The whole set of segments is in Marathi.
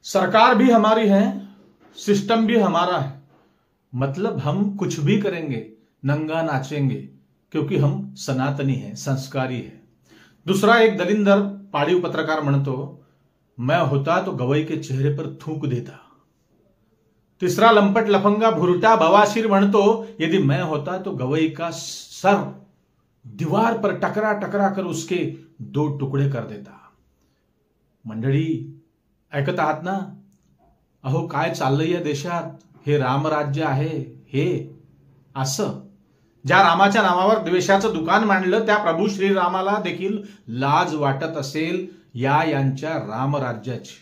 सरकार भी हमारी है, सिस्टम भी हमारा है, मतलब हम कुछ भी करेंगे, नंगा नाचेंगे, क्योंकि हम सनातनी हैं, संस्कारी है। दूसरा एक दलिंदर पाळीव पत्रकार म्हणतो, मैं होता तो गवई के चेहरे पर थूक देता। तीसरा लंपट लफंगा भुरटा बवासीर म्हणतो, यदि मैं होता तो गवई का सर दीवार पर टकरा टकरा कर उसके 2 टुकड़े कर देता। मंडळी ऐकत आहात ना? अहो काय चाललंय या देशात? हे रामराज्य आहे हे असं ज्या रामाच्या नावावर द्वेषाचं दुकान मांडलं त्या प्रभू श्रीरामाला देखील लाज वाटत असेल यांच्या रामराज्याची।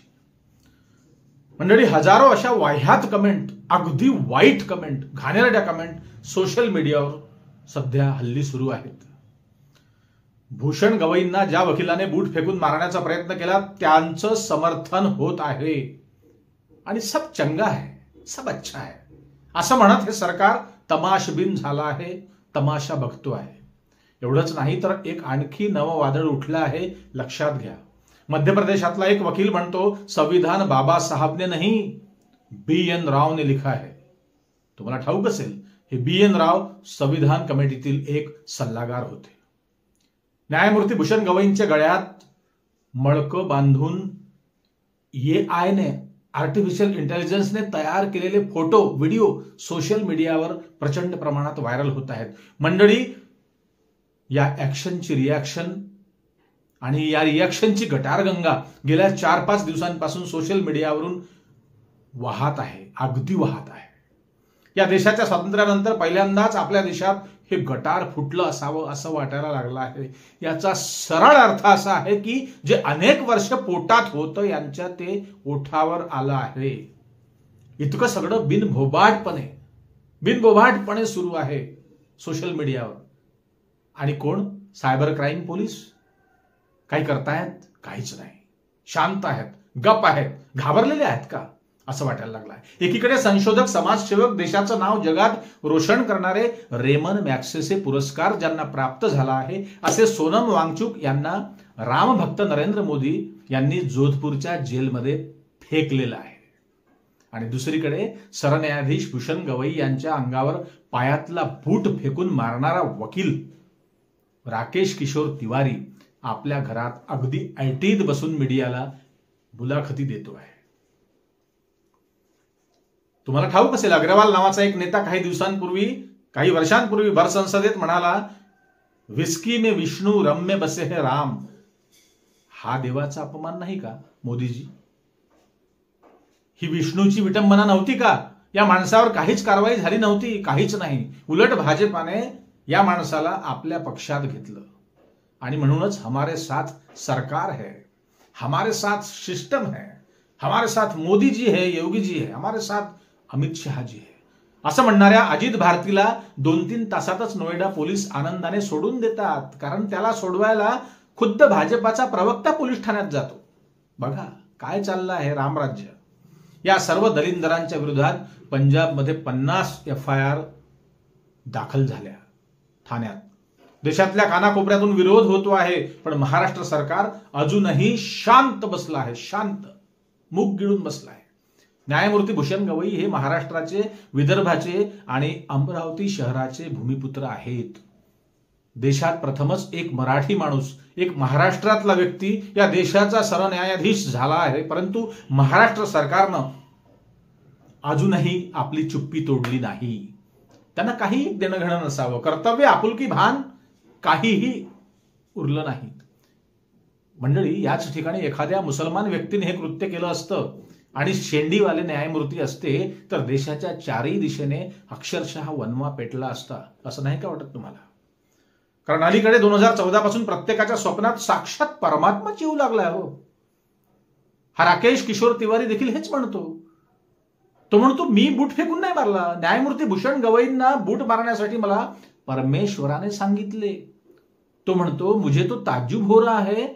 मंडळी हजारो अशा वाह्यात कमेंट, अगदी वाईट कमेंट, घाणेरड्या कमेंट सोशल मीडियावर सध्या हल्ली सुरू आहेत। भूषण गवईंना ज्या वकिलाने बूट फेकून मारण्याचा प्रयत्न केला त्यांचं समर्थन होत आहे आणि सब चंगा है, सब अच्छा है असं म्हणत हे सरकार तमाशबीन झालं आहे, तमाशा बघतो आहे। एवढंच नाही तर एक आणखी नवं वादळ उठलं आहे, लक्षात घ्या। मध्य प्रदेशातला एक वकील म्हणतो, संविधान बाबा साहब ने नहीं BN राव ने लिखा है। तुम्हाला ठाऊक असेल हे BN राव संविधान कमिटीतील एक सल्लागार होते। न्यायमूर्ती भूषण गवईंच्या गळ्यात मळकं बांधून AI ने, आर्टिफिशियल इंटेलिजन्सने तयार केलेले फोटो व्हिडिओ सोशल मीडियावर प्रचंड प्रमाणात व्हायरल होत आहेत। मंडळी या ऍक्शनची रिॲक्शन आणि या रिॲक्शनची गटारगंगा गेल्या 4-5 दिवसांपासून सोशल मीडियावरून वाहत आहे, अगदी वाहत आहे। या देशाच्या स्वातंत्र्यानंतर पहिल्यांदाच आपल्या देशात हे गटार फुटलं असावं असं वाटायला लागलं आहे। याचा सरळ अर्थ असा आहे की जे अनेक वर्ष पोटात होतं यांच्या ते ओठावर आलं आहे। इतकं सगळं बिनबोभाटपणे सुरू आहे सोशल मीडियावर। आणि कोण? सायबर क्राईम पोलीस काही करतायत? काहीच नाही, शांत आहेत, गप आहेत, घाबरलेले आहेत का असं वाटायला लागलं आहे। एकीकडे संशोधक, समाजसेवक, देशाचं नाव जगात रोशन करणारे रेमन मॅग्सेसे पुरस्कार ज्यांना प्राप्त झाला आहे असे सोनम वांगचुक यांना रामभक्त नरेंद्र मोदी यांनी जोधपूरच्या जेलमध्ये फेकलेलं आहे। आणि दुसरीकडे सरन्यायाधीश भूषण गवई यांच्या अंगावर पायातला बूट फेकून मारणारा वकील राकेश किशोर तिवारी आपल्या घरात अगदी ऐटीत बसून मीडियाला मुलाखती देतो आहे। तुम्हाला ठाऊक असेल अग्रवाल नावाचा एक नेता काही वर्षांपूर्वी भर संसदेत म्हणाला, विस्की में विष्णू रम में बसे है राम। हा देवाचा अपमान नाही का मोदीजी? ही विष्णूची विटंबना नव्हती का? या माणसावर काहीच कारवाई झाली नव्हती, काहीच नाही। उलट भाजपाने या माणसाला आपल्या पक्षात घेतलं आणि म्हणूनच हमारे साथ सरकार है, हमारे साथ सिस्टम है, हमारे साथ मोदी जी है, योगी जी है, हमारे साथ अमित शहा जी है असं म्हणणाऱ्या अजित भारतीला 2-3 तासातच नोएडा पोलीस आनंदाने सोडून देतात, कारण त्याला सोडवायला खुद्द भाजपाचा प्रवक्ता पोलीस ठाण्यात जातो। बघा काय चाललं आहे रामराज्य। या सर्व दलिंदरांच्या विरोधात पंजाबमध्ये 50 FIR दाखल झाल्या ठाण्यात। देशातल्या कानाकोपऱ्यातून विरोध होतो आहे, पण महाराष्ट्र सरकार अजूनही शांत बसलं आहे, शांत, मुख गिळून बसलं आहे। न्यायमूर्ती भूषण गवई हे महाराष्ट्राचे, विदर्भाचे आणि अमरावती शहराचे भूमिपुत्र आहेत। देशात प्रथमच एक मराठी माणूस, एक महाराष्ट्रातला व्यक्ती या देशाचा सरन्यायाधीश झाला आहे, परंतु महाराष्ट्र सरकारनं अजूनही आपली चुप्पी तोडली नाही। त्यांना काही देणं घेणं नसावं, कर्तव्य, आपुलकी भान काहीही उरलं नाही। मंडळी याच ठिकाणी एखाद्या मुसलमान व्यक्तीने हे कृत्य केलं असतं आणि शेंडीवाले न्यायमूर्ती असते तर देशाच्या 4ही दिशेने अक्षरशः वनवा पेटला असता, असं नाही का वाटत तुम्हाला? कारण अलीकडे 2014 पासून प्रत्येकाच्या स्वप्नात साक्षात परमात्माच येऊ लागलाय हो। हा राकेश किशोर तिवारी देखील हेच म्हणतो। तो म्हणतो मी बूट फेकून नाही मारला, न्यायमूर्ती भूषण गवईंना बूट मारण्यासाठी मला परमेश्वराने सांगितले। तो म्हणतो मुझे तो ताज्जुब हो रहा है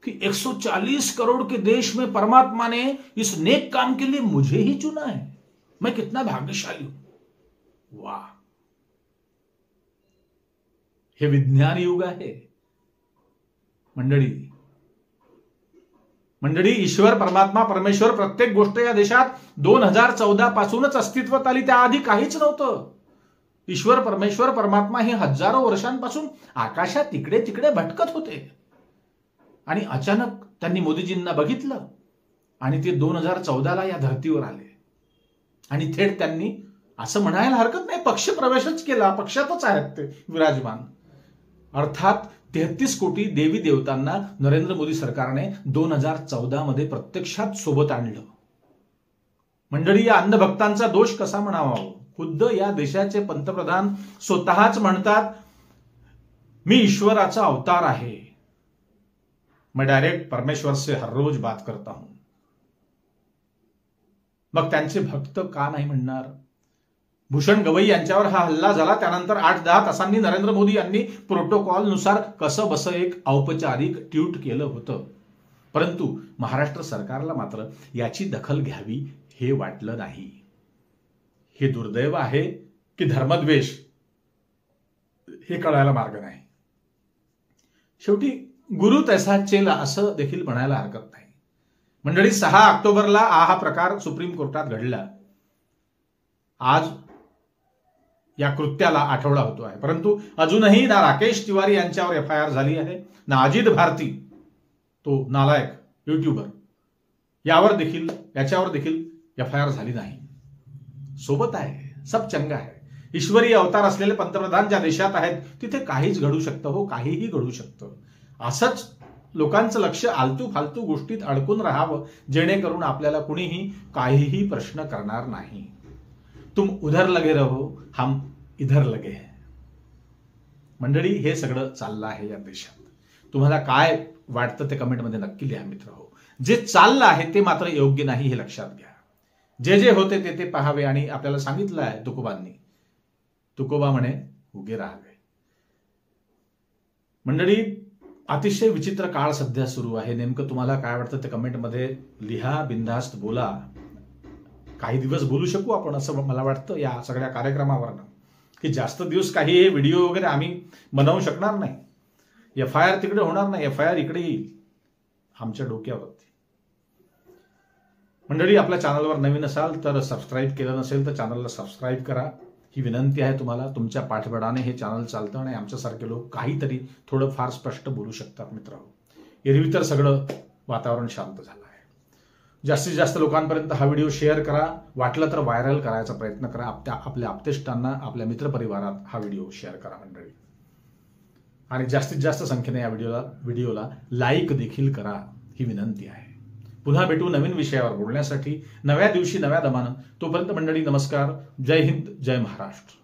कि 140 करोड़ के देश में परमात्मा ने इस नेक काम के लिए मुझे ही चुना है, मैं कितना भाग्यशाली हूं। वाह, हे विज्ञान युग आहे मंडळी। मंडळी, ईश्वर, परमात्मा, परमेश्वर प्रत्येक गोष्ट या देशात 2014 पासूनच अस्तित्वात आली, त्याआधी काहीच नव्हतं. ईश्वर, परमेश्वर, परमात्मा हे हजारो वर्षांपासून आकाशात तिकडे तिकडे भटकत होते. आणि अचानक त्यांनी मोदीजींना बघितलं आणि ते 2014ला या धर्तीवर आले. आणि थेट त्यांनी असं म्हणायला हरकत नाही, पक्षप्रवेशच केला. पक्षातच आहेत ते विराजमान. अर्थात 33 कोटी देवी देवतांना नरेंद्र मोदी सरकारने 2014 मध्ये प्रत्यक्षात सोबत आणलं. मंडळी, या अंधभक्तांचा दोष कसा म्हणावा? खुद्द या देशाचे पंतप्रधान स्वतःच म्हणतात, मी ईश्वराचा अवतार आहे, मैं डायरेक्ट परमेश्वर से हर रोज बात करता हूं. मग त्यांचे भक्त का नाही म्हणणार? भूषण गवई यांच्यावर हा हल्ला झाला त्यानंतर 8-10 तासांनी नरेंद्र मोदी यांनी प्रोटोकॉल नुसार कसं बसं एक औपचारिक ट्विट केलं होतं. परंतु महाराष्ट्र सरकारला मात्र याची दखल घ्यावी हे वाटलं नाही. हे दुर्दैव आहे की धर्मद्वेष हे कळायला मार्ग नाही. शेवटी गुरु तैसा चेला असं देखील म्हणायला हरकत नाही. मंडळी, 6 ऑक्टोबरला हा प्रकार सुप्रीम कोर्टात घडला. आज या कृत्याला आठवडा होतो आहे, परंतु अजूनही ना राकेश तिवारी यांच्यावर FIR झाली आहे, ना अजित भारती, तो नालायक युट्यूबर, याच्यावर देखील FIR झाली नाही. सोबत आहे, सब चंगा आहे. ईश्वरी अवतार असलेले पंतप्रधान ज्या देशात आहेत तिथे काहीच घडू शकतं, हो काहीही घडू शकतं. असंच लोकांचं लक्ष आलतू फालतू गोष्टीत अडकून राहावं, जेणेकरून आपल्याला कुणीही काहीही प्रश्न करणार नाही. तुम उधर लगे रहो, हम इधर लगे हैं. मंडळी, हे सगळं चाललं आहे या देशात. तुम्हाला काय वाटतं ते कमेंटमध्ये नक्की लिहा मित्र हो. जे चाललं आहे ते मात्र योग्य नाही हे लक्षात घ्या. जे होते ते पाहावे. आणि आपल्याला सांगितलं आहे तुकोबांनी, तुकोबा म्हणे उगे राहावे. मंडळी, अतिशय विचित्र काळ सध्या सुरू आहे. नेमकं तुम्हाला काय वाटतं ते कमेंटमध्ये लिहा, बिनधास्त बोला. काही दिवस बोलू शकू आपण असं मला वाटतं या सगळ्या कार्यक्रमावरनं, की जास्त दिवस काही व्हिडिओ वगैरे आम्ही बनवू शकणार नाही. FIR तिकडे होणार नाही, FIR इकडे येईल आमच्या डोक्यावरती. मंडळी, आपल्या चॅनलवर नवीन असाल तर सबस्क्राईब केलं नसेल तर चॅनलला सबस्क्राईब करा, ही विनंती आहे तुम्हाला. तुमच्या पाठबळाने हे चॅनल चालतं आणि आमच्यासारखे लोक काहीतरी थोडं फार स्पष्ट बोलू शकतात मित्रांनो. एरवी तर सगळं वातावरण शांत झालं आहे. जास्तीत जास्त लोकांपर्यंत हा व्हिडिओ शेअर करा, वाटलं तर व्हायरल करायचा प्रयत्न करा. आपल्या आप्तेष्टांना, आपल्या मित्रपरिवारात हा व्हिडिओ शेअर करा मंडळी. आणि जास्तीत जास्त संख्येने या व्हिडिओला लाईक देखील करा, ही विनंती आहे. पुन्हा भेटू नवीन विषयावर बोलण्यासाठी नव्या दिवशी नव्या दमानं. तोपर्यंत मंडळी, नमस्कार. जय हिंद, जय महाराष्ट्र.